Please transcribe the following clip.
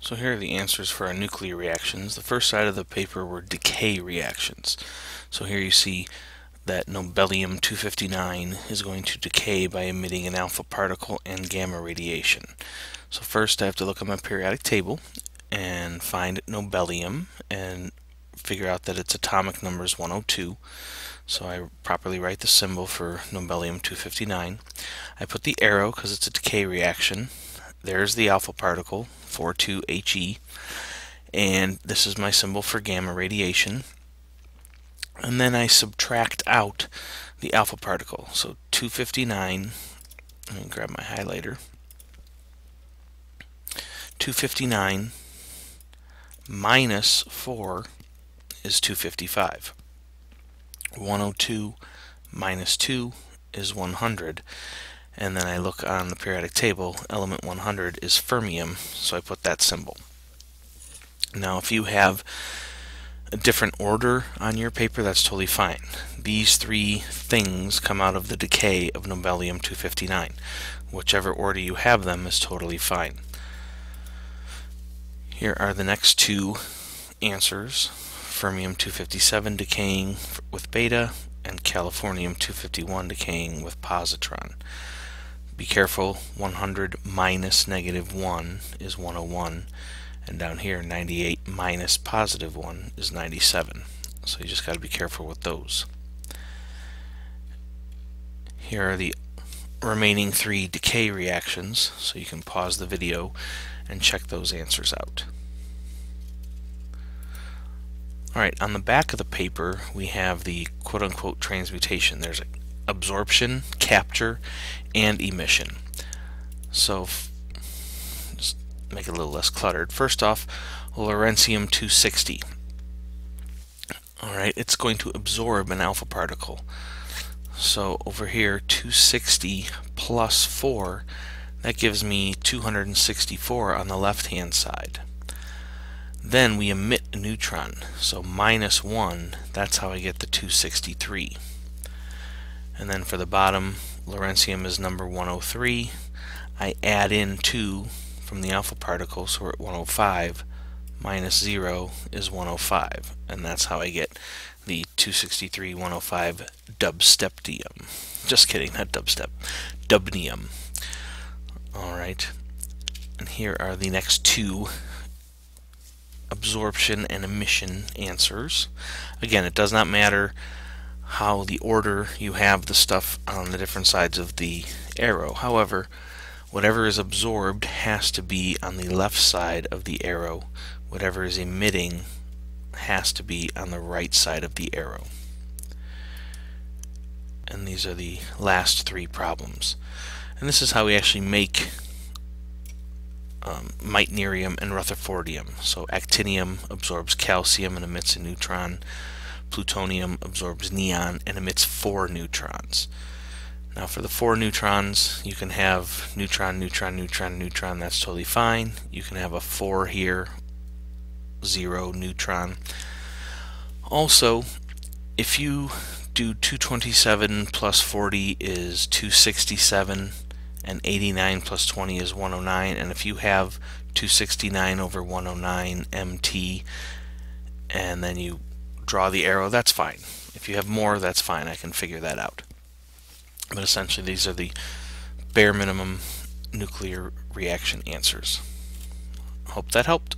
So here are the answers for our nuclear reactions. The first side of the paper were decay reactions. So here you see that nobelium-259 is going to decay by emitting an alpha particle and gamma radiation. So first I have to look at my periodic table and find nobelium and figure out that its atomic number is 102. So I properly write the symbol for nobelium-259. I put the arrow because it's a decay reaction. There's the alpha particle, 42He, and this is my symbol for gamma radiation. And then I subtract out the alpha particle. So 259, let me grab my highlighter. 259 minus 4 is 255. 102 minus 2 is 100. And then I look on the periodic table, element 100 is fermium, so I put that symbol. Now if you have a different order on your paper, that's totally fine. These three things come out of the decay of nobelium-259. Whichever order you have them is totally fine. Here are the next two answers. Fermium-257 decaying with beta, and californium-251 decaying with positron. Be careful, 100 minus negative 1 is 101, and down here 98 minus positive 1 is 97. So you just got to be careful with those. Here are the remaining three decay reactions, so you can pause the video and check those answers out. Alright, on the back of the paper we have the quote-unquote transmutation. There's absorption, capture, and emission. So just make it a little less cluttered. First off, lawrencium-260. Alright, it's going to absorb an alpha particle. So over here, 260 plus 4, that gives me 264 on the left-hand side. Then we emit a neutron, so minus 1, that's how I get the 263. And then for the bottom, lawrencium is number 103. I add in 2 from the alpha particle, so we're at 105. Minus 0 is 105, and that's how I get the 263, 105 dubsteptium. Just kidding, not dubstep, dubnium. Alright, and here are the next two absorption and emission answers. Again, it does not matter how the order you have the stuff on the different sides of the arrow. However, whatever is absorbed has to be on the left side of the arrow. Whatever is emitting has to be on the right side of the arrow. And these are the last three problems. And this is how we actually make meitnerium and rutherfordium. So actinium absorbs calcium and emits a neutron. Plutonium absorbs neon and emits 4 neutrons. Now for the 4 neutrons, you can have neutron, neutron, neutron, neutron, that's totally fine. You can have a 4 here, 0 neutron. Also, if you do 227 plus 40 is 267, and 89 plus 20 is 109, and if you have 269 over 109 MT and then you draw the arrow, that's fine. If you have more, that's fine. I can figure that out. But essentially these are the bare minimum nuclear reaction answers. Hope that helped.